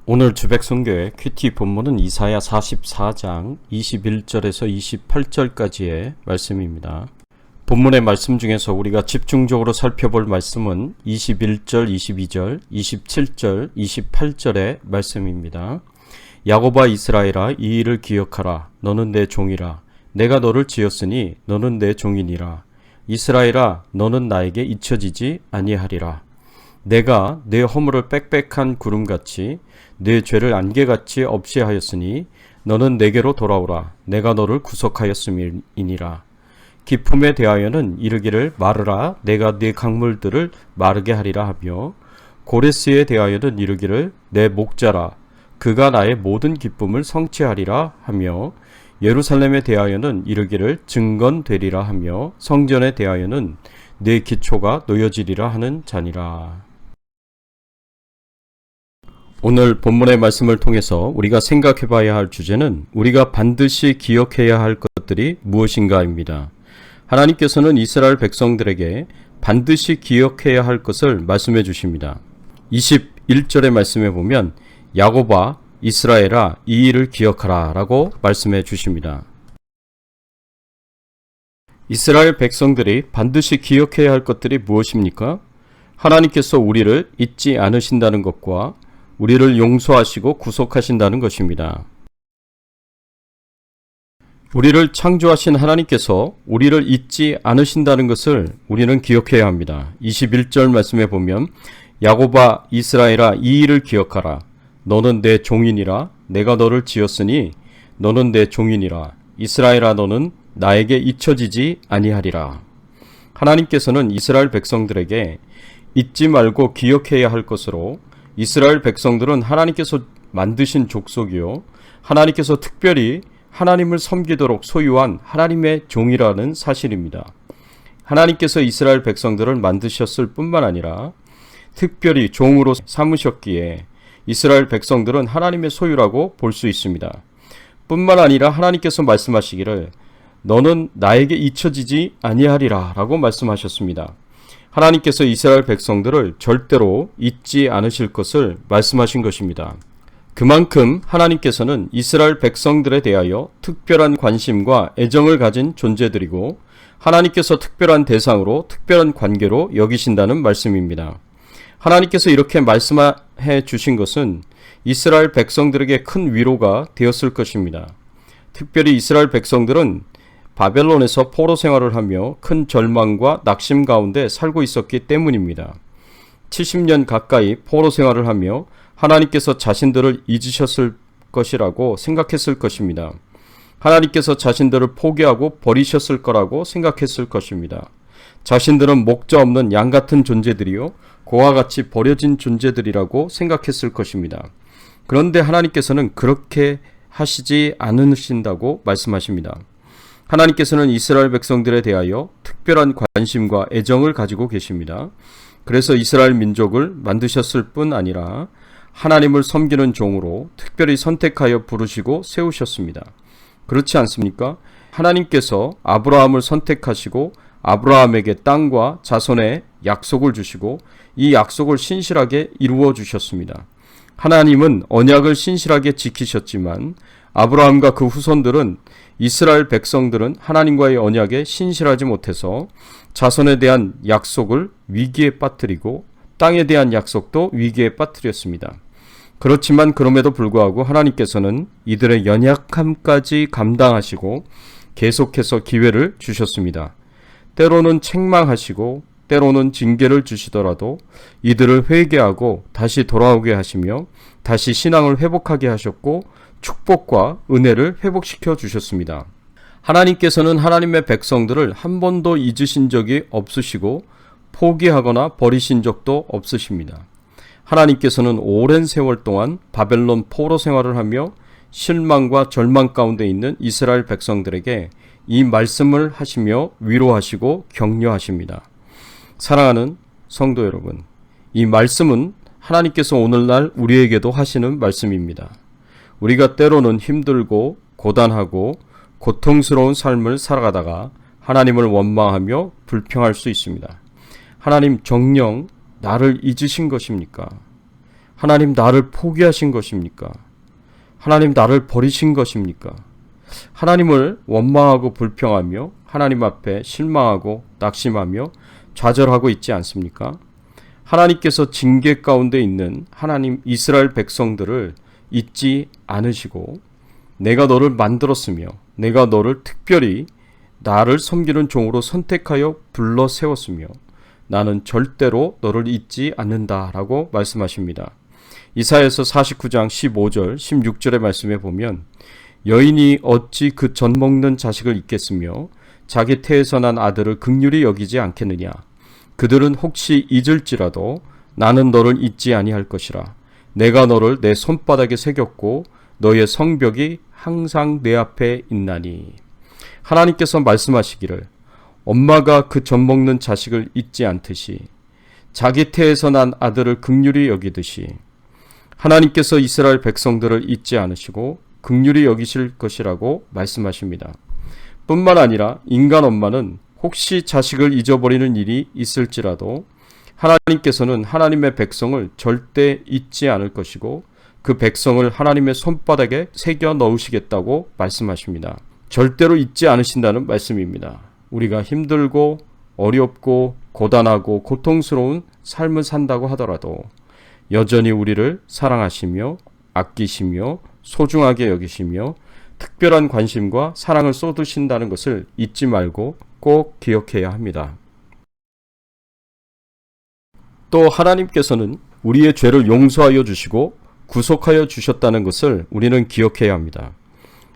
오늘 주백성교의 큐티 본문은 이사야 44장 21절에서 28절까지의 말씀입니다. 본문의 말씀 중에서 우리가 집중적으로 살펴볼 말씀은 21절, 22절, 27절, 28절의 말씀입니다. 야곱아 이스라엘아, 이 일을 기억하라. 너는 내 종이라. 내가 너를 지었으니 너는 내 종이니라. 이스라엘아, 너는 나에게 잊혀지지 아니하리라. 내가 내 허물을 빽빽한 구름같이 내 죄를 안개같이 없이 하였으니 너는 내게로 돌아오라. 내가 너를 구속하였음이니라. 기품에 대하여는 이르기를 마르라. 내가 네 강물들을 마르게 하리라 하며, 고레스에 대하여는 이르기를 내 목자라. 그가 나의 모든 기쁨을 성취하리라 하며, 예루살렘에 대하여는 이르기를 증건되리라 하며, 성전에 대하여는 내 기초가 놓여지리라 하는 자니라. 오늘 본문의 말씀을 통해서 우리가 생각해 봐야 할 주제는 우리가 반드시 기억해야 할 것들이 무엇인가입니다. 하나님께서는 이스라엘 백성들에게 반드시 기억해야 할 것을 말씀해 주십니다. 21절의 말씀에 보면 야곱아 이스라엘아 이 일을 기억하라 라고 말씀해 주십니다. 이스라엘 백성들이 반드시 기억해야 할 것들이 무엇입니까? 하나님께서 우리를 잊지 않으신다는 것과 우리를 용서하시고 구속하신다는 것입니다. 우리를 창조하신 하나님께서 우리를 잊지 않으신다는 것을 우리는 기억해야 합니다. 21절 말씀에 보면 야곱아 이스라엘아 이 일을 기억하라. 너는 내 종이니라. 내가 너를 지었으니 너는 내 종이니라. 이스라엘아 너는 나에게 잊혀지지 아니하리라. 하나님께서는 이스라엘 백성들에게 잊지 말고 기억해야 할 것으로, 이스라엘 백성들은 하나님께서 만드신 족속이요 하나님께서 특별히 하나님을 섬기도록 소유한 하나님의 종이라는 사실입니다. 하나님께서 이스라엘 백성들을 만드셨을 뿐만 아니라 특별히 종으로 삼으셨기에 이스라엘 백성들은 하나님의 소유라고 볼 수 있습니다. 뿐만 아니라 하나님께서 말씀하시기를 너는 나에게 잊혀지지 아니하리라 라고 말씀하셨습니다. 하나님께서 이스라엘 백성들을 절대로 잊지 않으실 것을 말씀하신 것입니다. 그만큼 하나님께서는 이스라엘 백성들에 대하여 특별한 관심과 애정을 가진 존재들이고 하나님께서 특별한 대상으로 특별한 관계로 여기신다는 말씀입니다. 하나님께서 이렇게 말씀해 주신 것은 이스라엘 백성들에게 큰 위로가 되었을 것입니다. 특별히 이스라엘 백성들은 바벨론에서 포로 생활을 하며 큰 절망과 낙심 가운데 살고 있었기 때문입니다. 70년 가까이 포로 생활을 하며 하나님께서 자신들을 잊으셨을 것이라고 생각했을 것입니다. 하나님께서 자신들을 포기하고 버리셨을 거라고 생각했을 것입니다. 자신들은 목자 없는 양 같은 존재들이요 고와 같이 버려진 존재들이라고 생각했을 것입니다. 그런데 하나님께서는 그렇게 하시지 않으신다고 말씀하십니다. 하나님께서는 이스라엘 백성들에 대하여 특별한 관심과 애정을 가지고 계십니다. 그래서 이스라엘 민족을 만드셨을 뿐 아니라 하나님을 섬기는 종으로 특별히 선택하여 부르시고 세우셨습니다. 그렇지 않습니까? 하나님께서 아브라함을 선택하시고 아브라함에게 땅과 자손의 약속을 주시고 이 약속을 신실하게 이루어 주셨습니다. 하나님은 언약을 신실하게 지키셨지만 아브라함과 그 후손들은, 이스라엘 백성들은 하나님과의 언약에 신실하지 못해서 자손에 대한 약속을 위기에 빠뜨리고 땅에 대한 약속도 위기에 빠뜨렸습니다. 그렇지만 그럼에도 불구하고 하나님께서는 이들의 연약함까지 감당하시고 계속해서 기회를 주셨습니다. 때로는 책망하시고 때로는 징계를 주시더라도 이들을 회개하고 다시 돌아오게 하시며 다시 신앙을 회복하게 하셨고 축복과 은혜를 회복시켜 주셨습니다. 하나님께서는 하나님의 백성들을 한 번도 잊으신 적이 없으시고 포기하거나 버리신 적도 없으십니다. 하나님께서는 오랜 세월 동안 바벨론 포로 생활을 하며 실망과 절망 가운데 있는 이스라엘 백성들에게 이 말씀을 하시며 위로하시고 격려하십니다. 사랑하는 성도 여러분, 이 말씀은 하나님께서 오늘날 우리에게도 하시는 말씀입니다. 우리가 때로는 힘들고 고단하고 고통스러운 삶을 살아가다가 하나님을 원망하며 불평할 수 있습니다. 하나님 정녕 나를 잊으신 것입니까? 하나님 나를 포기하신 것입니까? 하나님 나를 버리신 것입니까? 하나님을 원망하고 불평하며 하나님 앞에 실망하고 낙심하며 좌절하고 있지 않습니까? 하나님께서 징계 가운데 있는 하나님 이스라엘 백성들을 잊지 않으시고 내가 너를 만들었으며 내가 너를 특별히 나를 섬기는 종으로 선택하여 불러 세웠으며 나는 절대로 너를 잊지 않는다라고 말씀하십니다. 이사야서 49장 15절 16절의 말씀에 보면 여인이 어찌 그 젖 먹는 자식을 잊겠으며 자기 태에서 난 아들을 긍휼히 여기지 않겠느냐. 그들은 혹시 잊을지라도 나는 너를 잊지 아니할 것이라. 내가 너를 내 손바닥에 새겼고 너의 성벽이 항상 내 앞에 있나니. 하나님께서 말씀하시기를 엄마가 그 젖 먹는 자식을 잊지 않듯이 자기 태에서 난 아들을 긍휼히 여기듯이 하나님께서 이스라엘 백성들을 잊지 않으시고 긍휼히 여기실 것이라고 말씀하십니다. 뿐만 아니라 인간 엄마는 혹시 자식을 잊어버리는 일이 있을지라도 하나님께서는 하나님의 백성을 절대 잊지 않을 것이고 그 백성을 하나님의 손바닥에 새겨 넣으시겠다고 말씀하십니다. 절대로 잊지 않으신다는 말씀입니다. 우리가 힘들고 어렵고 고단하고 고통스러운 삶을 산다고 하더라도 여전히 우리를 사랑하시며 아끼시며 소중하게 여기시며 특별한 관심과 사랑을 쏟으신다는 것을 잊지 말고 꼭 기억해야 합니다. 또 하나님께서는 우리의 죄를 용서하여 주시고 구속하여 주셨다는 것을 우리는 기억해야 합니다.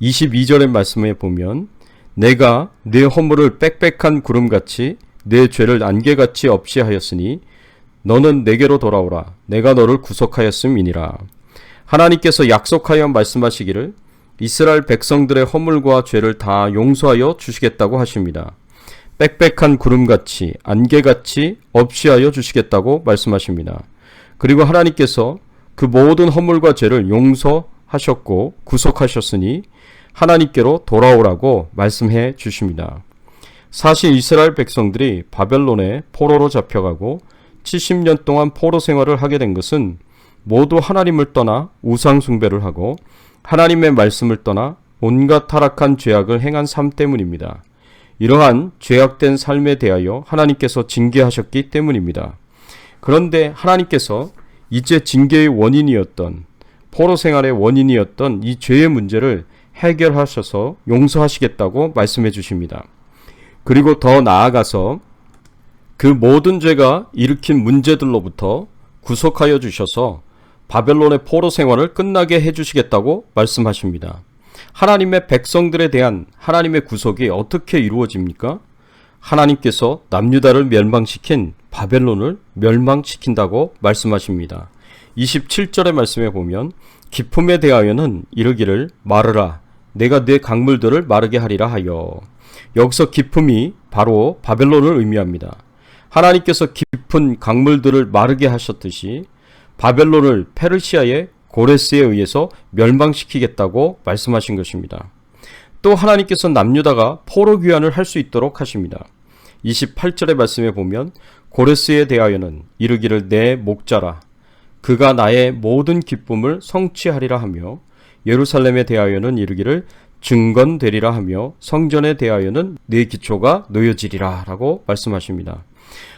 22절의 말씀에 보면 내가 네 허물을 빽빽한 구름같이 네 죄를 안개같이 없이 하였으니 너는 내게로 돌아오라. 내가 너를 구속하였음이니라. 하나님께서 약속하여 말씀하시기를 이스라엘 백성들의 허물과 죄를 다 용서하여 주시겠다고 하십니다. 빽빽한 구름같이 안개같이 없이 하여 주시겠다고 말씀하십니다. 그리고 하나님께서 그 모든 허물과 죄를 용서하셨고 구속하셨으니 하나님께로 돌아오라고 말씀해 주십니다. 사실 이스라엘 백성들이 바벨론에 포로로 잡혀가고 70년 동안 포로 생활을 하게 된 것은 모두 하나님을 떠나 우상 숭배를 하고 하나님의 말씀을 떠나 온갖 타락한 죄악을 행한 삶 때문입니다. 이러한 죄악된 삶에 대하여 하나님께서 징계하셨기 때문입니다. 그런데 하나님께서 이제 징계의 원인이었던 포로 생활의 원인이었던 이 죄의 문제를 해결하셔서 용서하시겠다고 말씀해 주십니다. 그리고 더 나아가서 그 모든 죄가 일으킨 문제들로부터 구속하여 주셔서 바벨론의 포로 생활을 끝나게 해주시겠다고 말씀하십니다. 하나님의 백성들에 대한 하나님의 구속이 어떻게 이루어집니까? 하나님께서 남유다를 멸망시킨 바벨론을 멸망시킨다고 말씀하십니다. 27절의 말씀에 보면 기품에 대하여는 이르기를 마르라 내가 네 강물들을 마르게 하리라 하여. 여기서 기품이 바로 바벨론을 의미합니다. 하나님께서 깊은 강물들을 마르게 하셨듯이 바벨론을 페르시아의 고레스에 의해서 멸망시키겠다고 말씀하신 것입니다. 또 하나님께서 남유다가 포로 귀환을 할 수 있도록 하십니다. 28절의 말씀에 보면 고레스에 대하여는 이르기를 내 목자라 그가 나의 모든 기쁨을 성취하리라 하며 예루살렘에 대하여는 이르기를 증건되리라 하며 성전에 대하여는 네 기초가 놓여지리라 라고 말씀하십니다.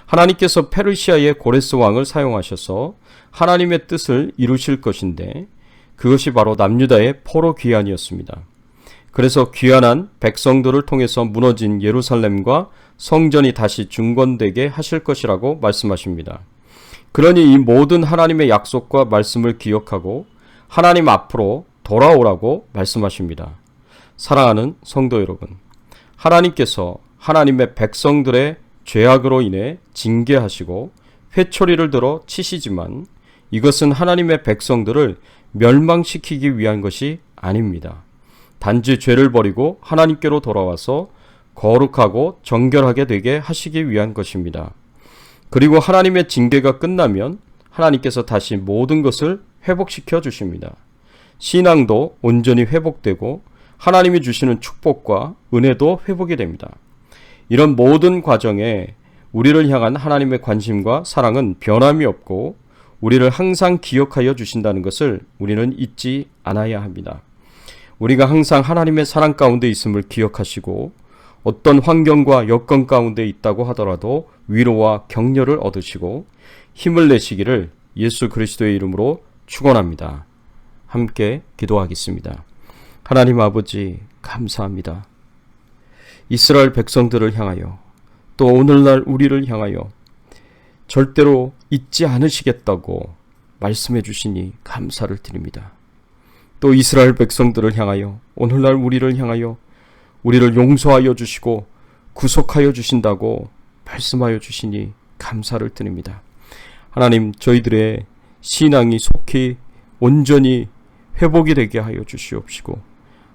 하나님께서 페르시아의 고레스 왕을 사용하셔서 하나님의 뜻을 이루실 것인데 그것이 바로 남유다의 포로 귀환이었습니다. 그래서 귀환한 백성들을 통해서 무너진 예루살렘과 성전이 다시 중건되게 하실 것이라고 말씀하십니다. 그러니 이 모든 하나님의 약속과 말씀을 기억하고 하나님 앞으로 돌아오라고 말씀하십니다. 사랑하는 성도 여러분, 하나님께서 하나님의 백성들의 죄악으로 인해 징계하시고 회초리를 들어 치시지만 이것은 하나님의 백성들을 멸망시키기 위한 것이 아닙니다. 단지 죄를 버리고 하나님께로 돌아와서 거룩하고 정결하게 되게 하시기 위한 것입니다. 그리고 하나님의 징계가 끝나면 하나님께서 다시 모든 것을 회복시켜 주십니다. 신앙도 온전히 회복되고 하나님이 주시는 축복과 은혜도 회복이 됩니다. 이런 모든 과정에 우리를 향한 하나님의 관심과 사랑은 변함이 없고 우리를 항상 기억하여 주신다는 것을 우리는 잊지 않아야 합니다. 우리가 항상 하나님의 사랑 가운데 있음을 기억하시고 어떤 환경과 여건 가운데 있다고 하더라도 위로와 격려를 얻으시고 힘을 내시기를 예수 그리스도의 이름으로 축원합니다. 함께 기도하겠습니다. 하나님 아버지 감사합니다. 이스라엘 백성들을 향하여 또 오늘날 우리를 향하여 절대로 잊지 않으시겠다고 말씀해 주시니 감사를 드립니다. 또 이스라엘 백성들을 향하여 오늘날 우리를 향하여 우리를 용서하여 주시고 구속하여 주신다고 말씀하여 주시니 감사를 드립니다. 하나님, 저희들의 신앙이 속히 온전히 회복이 되게 하여 주시옵시고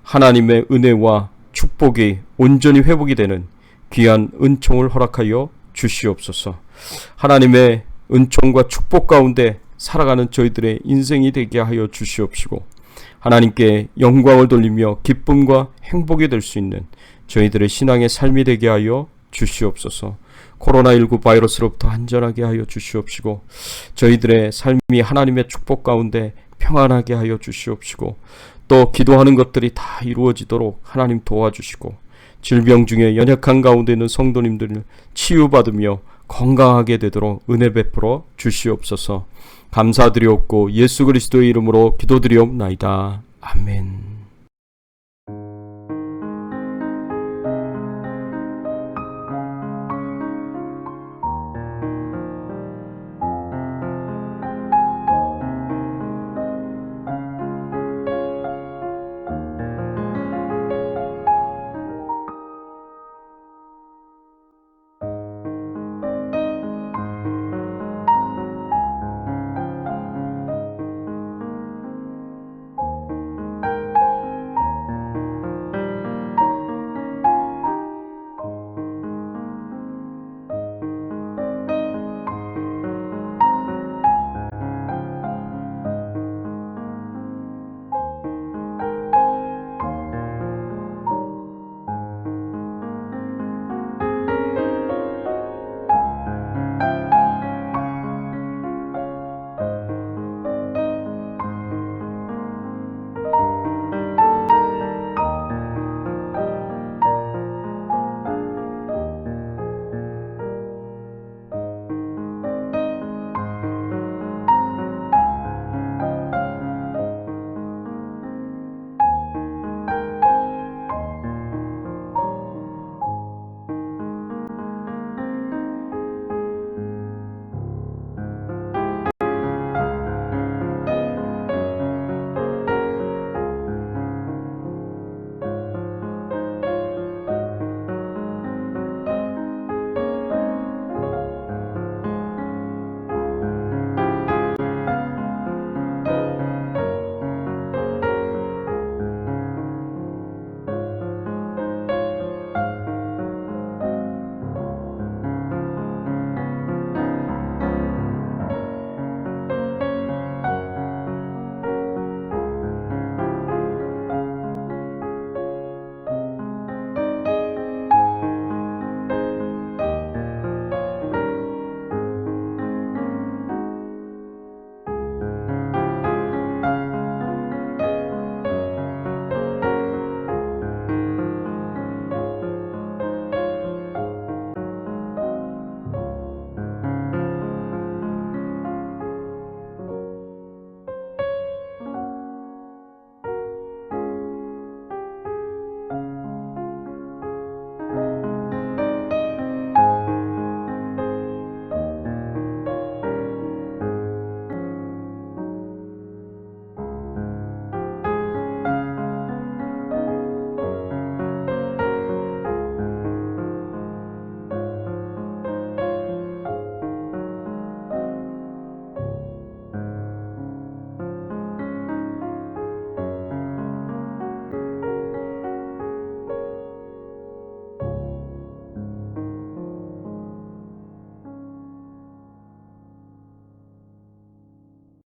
하나님의 은혜와 축복이 온전히 회복이 되는 귀한 은총을 허락하여 주시옵소서. 하나님의 은총과 축복 가운데 살아가는 저희들의 인생이 되게 하여 주시옵시고 하나님께 영광을 돌리며 기쁨과 행복이 될 수 있는 저희들의 신앙의 삶이 되게 하여 주시옵소서. 코로나19 바이러스로부터 안전하게 하여 주시옵시고 저희들의 삶이 하나님의 축복 가운데 평안하게 하여 주시옵시고 또 기도하는 것들이 다 이루어지도록 하나님 도와주시고 질병 중에 연약한 가운데 있는 성도님들을 치유받으며 건강하게 되도록 은혜 베풀어 주시옵소서. 감사드리옵고 예수 그리스도의 이름으로 기도드리옵나이다. 아멘.